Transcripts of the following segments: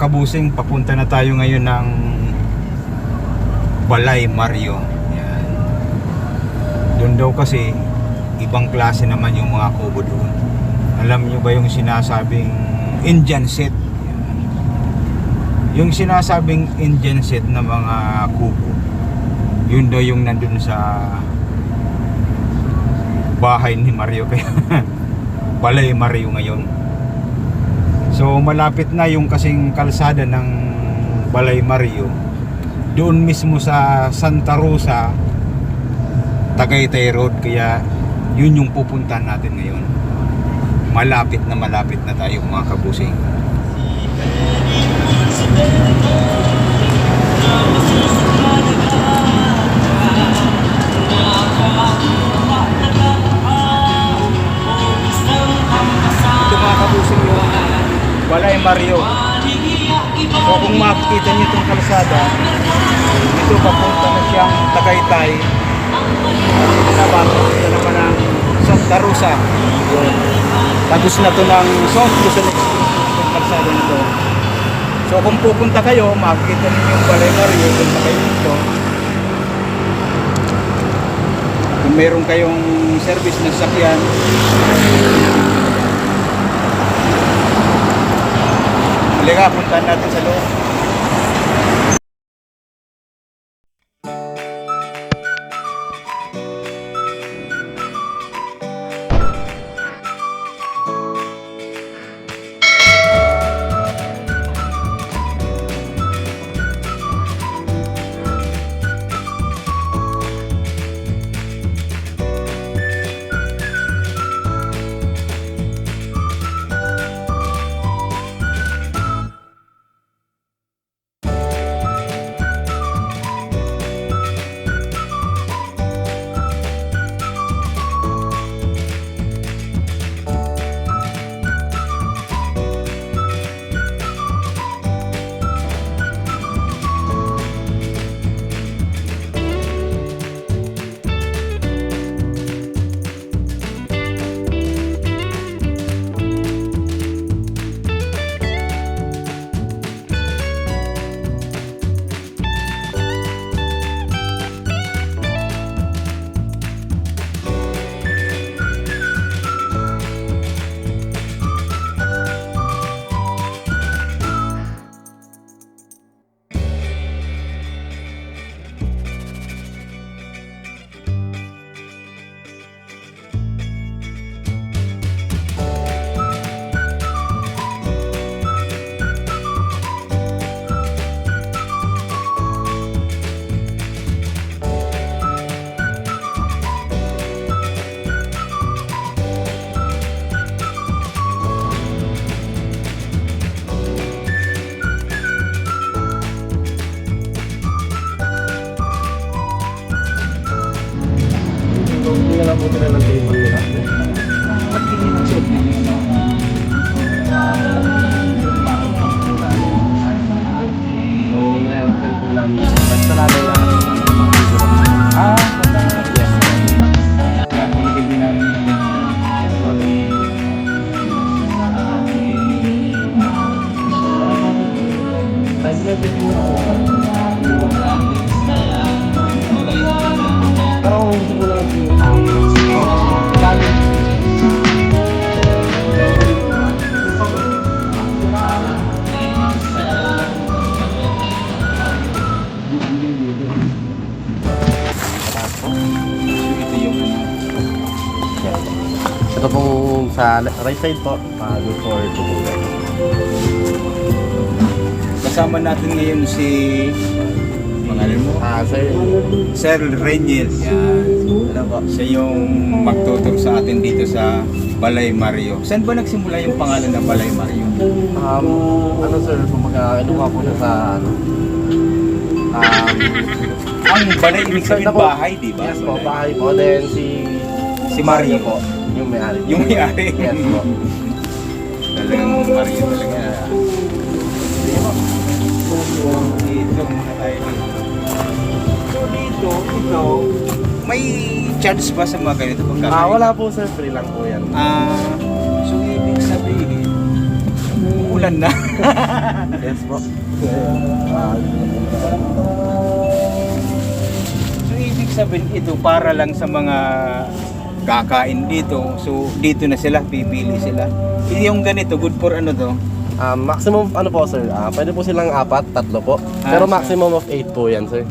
kabusing, papunta na tayo ngayon ng Balay Mario. Yan. Doon daw kasi ibang klase naman yung mga kubo doon. Alam nyo ba yung sinasabing Indian set? Yan. Yung sinasabing Indian set na mga kubo, yun daw yung nandun sa bahay ni Mario. Kaya Balay Mario ngayon. So malapit na yung kasing kalsada ng Balay Mario, doon mismo sa Santa Rosa, Tagaytay Road. Kaya yun yung pupuntahan natin ngayon. Malapit na tayo mga kabusing. Ito mga kabusing yung Balay Mario. So kung makikita nyo itong kalsada, ito papunta na siyang Tagaytay. Ito naman ang Santa Rosa. Tagos na ito ng South Luzon Express, itong kalsada nito. So kung pupunta kayo, makikita ninyo yung Balay Mario, punta kayo dito. Kung meron kayong service na sasakyan, halika, puntahan natin sa loob. Hindi na lang po nila ng table nila. Pagtingin ng suot niya. So, ngayon po lang. Basta namin na yes. Hindi namin ito pong sa right side po, before tubulan. Kasama natin ngayon si pangalan mo? Sir Reniel. Yan. Ano ba? Siya yung magtuturo sa atin dito sa Balay Mario. Saan ba nagsimula yung pangalan ng Balay Mario? Ano sir, kumbaga inuha po na sa ano. Ang balay, ibig sabihin bahay, di ba? Yes po, bahay po. Then Si Mario po. yung may-ari. Yung may-ari. Yes po. Talagang Mario talaga. Dito muna tayo. So dito, ito, may charge ba sa mga ganito pagkakain? Wala po sir, free lang po yan. So ibig sabihin, kung umuulan na. Yes po. So ibig sabihin ito para lang sa mga kakain dito. So dito na sila, pipili sila. Yung ganito, good for ano to? Maximum ano po sir, pwede po silang 4, 3 po. Pero so- maximum of 8 po yan sir.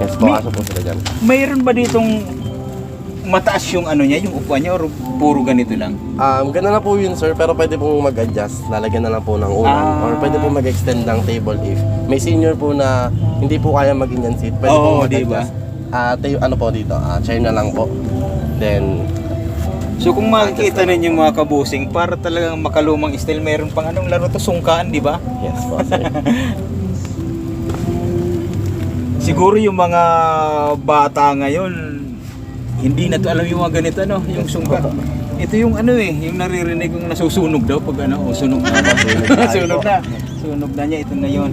Yes po, May- aso po sila dyan. Mayroon ba ditong mataas yung ano niya, yung upuan niya, or puro ganito lang? Ganda na po yun sir, pero pwede pong mag-adjust. Lalagyan na lang po ng unan. Or pwede po mag-extend ng table if may senior po na hindi po kaya mag-Indian seat. Pwede Oo, po di ba? mag-adjust. Ano po dito, chair na lang po. Then, So kung makikita ninyo mga kabusing, para talagang makalumang style, meron pang anong laro to, sungkaan, di ba? yes po sir. Siguro yung mga bata ngayon, hindi na to alam yung mga ganito, ano, yung sungka. Ito yung ano yung naririnig kong nasusunog daw pag ano, sunog na. Sunog na. Sunog na niya, ito na yon.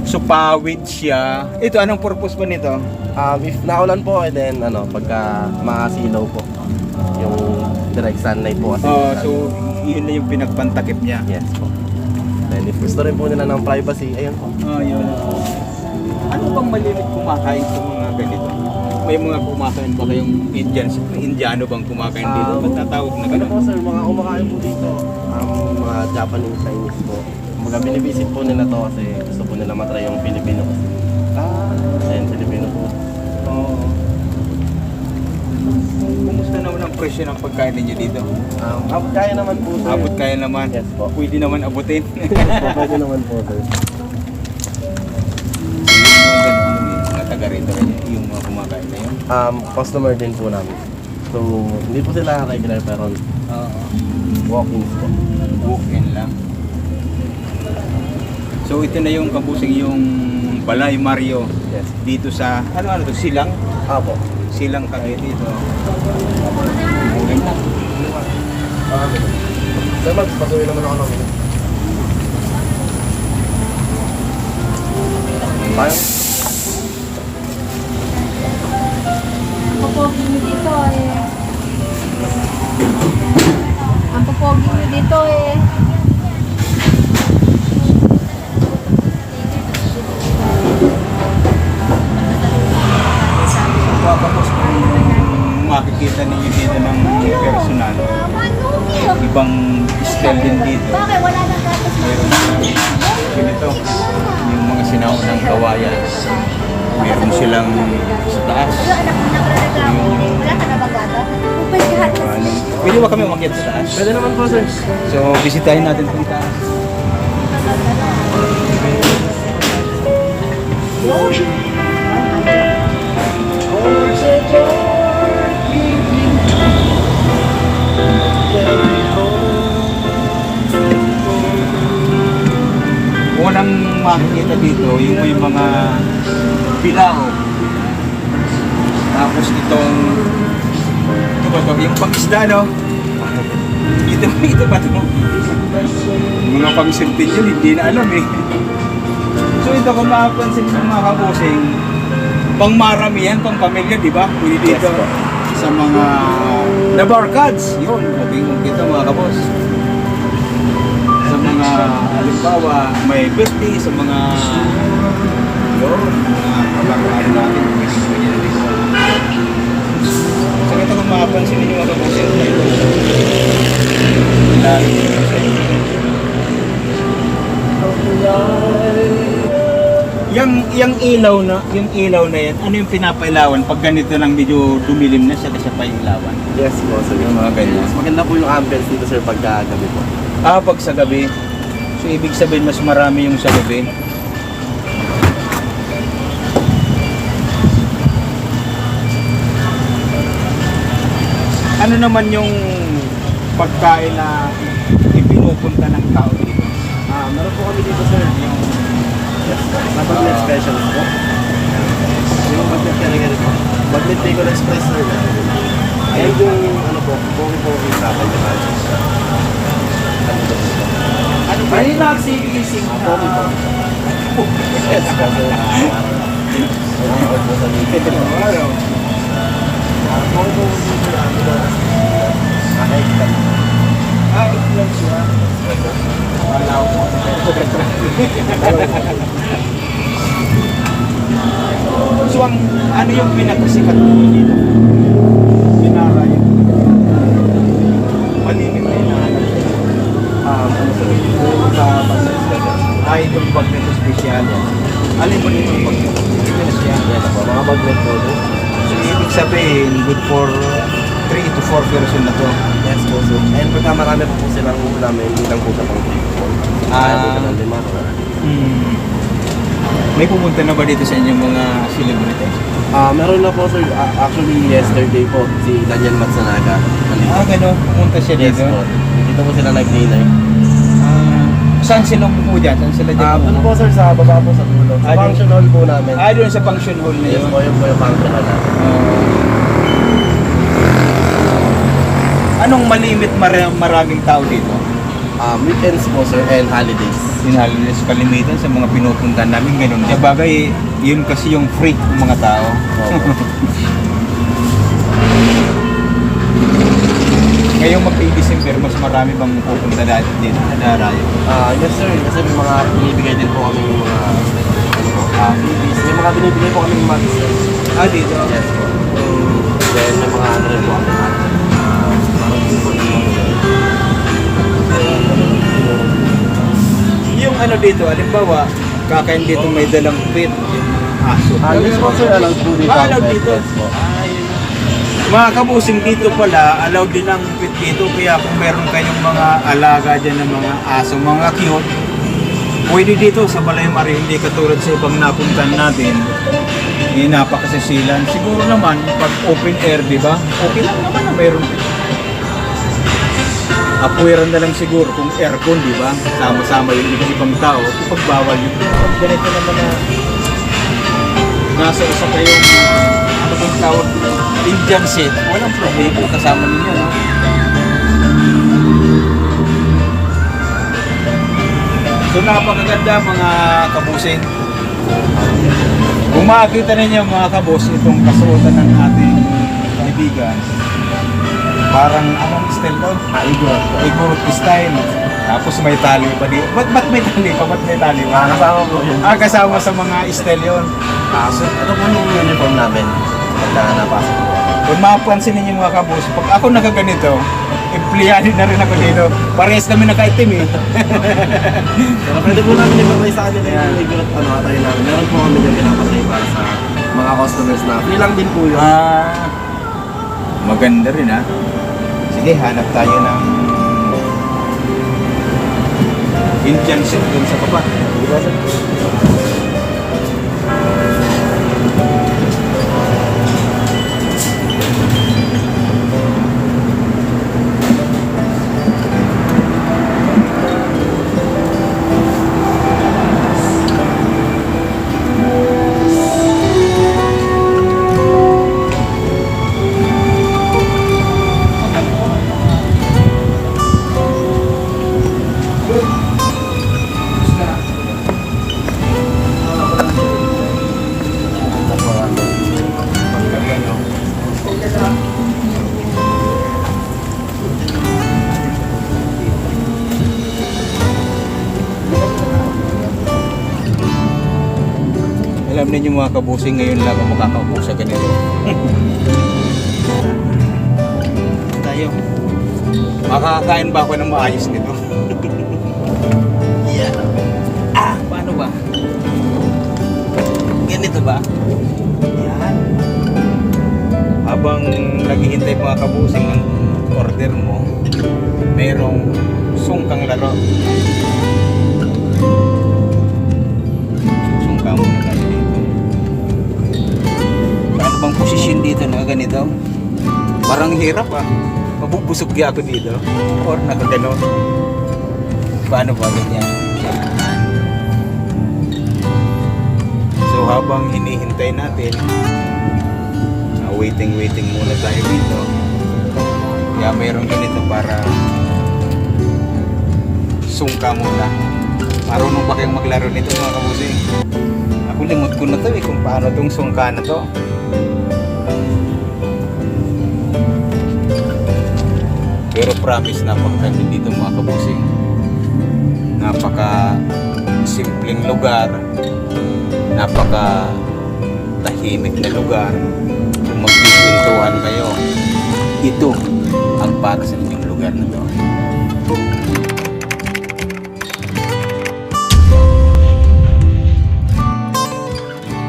So pawid siya. Ito, anong purpose ba nito? If naulan po, then pagka maasilaw po, yung direct sunlight po kasi. So yun na yung pinagpantakip niya. Yes po. Then if gusto rin po nila ng privacy, ayun po. Yun. Ano bang malimit kumakain sa mga ganito? May mga kumakain ba kayong Indiano bang kumakain dito? Ba't natawag na Ano gano'n? po sir, mga kumakain po dito, mga Japanese, Chinese po. Mga binibisit po nila to kasi gusto po nila matry yung Filipino kasi. Then Filipino po. Oo. Kumusta naman ang presyo ng pagkain ninyo dito? Abot kaya naman po sir. Abot kaya naman? Yes po. Pwede naman abutin? Yes po, pwede naman po sir. Yung mga ganun, mga taga rito rin, yung mga kumakain na yun. Customer din po namin. So, hindi po sila regular pero walk-ins po. Walk-in lang. So ito na yung kabusing yung Balay Mario Yes. dito sa ano to, Silang? Apo. Silang Cavite dito. Ulan na. Sir, magpasuwi naman ako namin. Tayo? Ang popogi nyo dito Ang popogi nyo dito Tapos kung makikita ninyo dito ng personal, ibang style din dito. Bakit? Wala nang gatas na. Meron ganito, yung mga sinaw ng kawayan. Meron silang sa taas. Yung anak mo nagre-reklamo. Wala ka na bang gatas? Upay gatas. Pwede ba kami umakyat sa taas? Pwede naman po sir. So, bisitahin natin itong taas. Unang makikita dito, yung may mga bilao. Tapos itong, ito ba ito? Yung pang-isda, no? Ito ba ito? Mga pang-sirpin yun, hindi na alam eh. So ito, kung makapansin ng mga kabusing, pang marami yan, pang pamilya, di ba? Pwede dito Yes, po. sa mga nabarkads. Yun, okay kung kita mga kabos. Sa mga, halimbawa, may birthday, sa mga, yun, mga kabarkado natin, pwede ko yan dito. So ito, kung makapansin ninyo mga kabusing, lalo dito sa inyo. Yung ilaw na yan, ano yung pinapailawan pag ganito lang medyo dumilim na siya kasi pailawan? Yes po sir. Yung mga ganyan. Mas maganda po yung ambience dito sir pagka gabi po. Pag sa gabi. So ibig sabihin mas marami yung sa gabi. Ano naman yung pagkain na ipinupunta ng tao dito? Meron po kami dito sir. Yung yes po. Bagnet specials po. Yung bagnet kari-kari po. Bagnet Bacon Express sir. Ayun yung ano po, pogi-pogi sa Pagkakas. Ano ba? Ay, nagsising na. Pogi po. Yes po sir. Pogi po sa dito. Pogi po sir. So ano yung pinakasikat mo dito? Binara yung malimit na hinahanap. Ano sir? Sa Pasay Special. Ay, itong bagnet special. Alin ba itong bagnet special? Yan po, mga bagnet po. So, ibig sabihin, good for 3 to 4 person na to. Yes po sir. And pagka marami po silang ulamin, hindi lang po sa pang po. Kaya po ng lima. May pupunta na ba dito sa inyong mga celebrities? Meron na po sir, actually yesterday po, si Daniel Matsanaga. Gano'n. Pumunta siya Yes dito. po. Dito po sila nag-dinner. Saan sila po dyan? Saan sila dyan? Doon po sir, sa baba po sa dulo. Sa Ah, function hall po namin. Doon sa function hall na Yes yun. po, yun po yung function hall namin. Anong malimit maraming tao dito? Weekends po sir, and holidays. Sinalinis kalimitan sa mga pinupuntahan namin ganun. Sa bagay, yun kasi yung freak ng mga tao. Ngayong mag-December, mas marami bang pupunta dati dito na darayo? Yes sir, kasi may mga binibigay din po kami yung mga freebies. May mga binibigay po kami yung months sir. Dito? Yes po. Then may mga ano rin po kami parang po Yung ano dito, halimbawa, kakain dito may dalang pet, yung aso. yes po sir, allowed po dito. Allowed dito? Yes po. Mga kabusing dito pala, allowed din ang pet dito. Kaya kung meron kayong mga alaga dyan ng mga aso, mga cute, pwede dito sa Balay Mari, hindi katulad sa ibang napuntan natin. Napakasisilan. Siguro naman, pag open air, di ba? Okay lang naman na meron dito. Apuweran na lang siguro kung aircon, di ba? Sama-sama yung ibang tao. Kapag bawal yung pag ganito naman na nasa isa kayong ano bang tawag Indian set, walang problema kasama ninyo, no? So napakaganda mga kabusing. Kung makakita ninyo mga kabus itong kasuotan ng ating kaibigan, parang anong style to? Igorot style. Tapos may tali pa dito. Ba't may tali pa? Ba't may tali pa? Kasama po yun. Kasama sa mga style yun. So, ito po yung uniform namin. Pagka napasok po. Kung mapansin ninyo mga kabus, pag ako nakaganito, empleyado na rin ako dito. Parehas kami nakaitim eh. Pero pwede po namin ibabay sa kanila yung igorot tayo namin. Meron po kami yung pinapatay para sa mga customers na. Free lang din po yun. Maganda rin ha. Sige, hanap tayo ng Indian set dun sa baba. Di ba sir? Alam ninyo mga kabusing, ngayon lang ako makakaupo sa ganito. Tayo. Makakakain ba ako ng maayos nito? Yeah. Paano ba? Ganito ba? Yan. Habang naghihintay mga kabusing ng order mo, merong sungkang laro. Sungka muna tayo dito. Ano bang posisyon dito na ganito? Parang hirap ah. Mabubusog kaya ako dito. Or nakaganon. Paano ba ganyan? Yan. So habang hinihintay natin, waiting muna tayo dito. Kaya mayroong ganito para sungka muna. Marunong ba kayong maglaro nito mga kabusing? Ako limot ko na to eh kung paano tong sungka na to. Pero promise na pagdating dito mga kabusing, napaka simpleng lugar, napaka tahimik na lugar. Kung magpipintuhan kayo, ito ang para sa inyong lugar na to.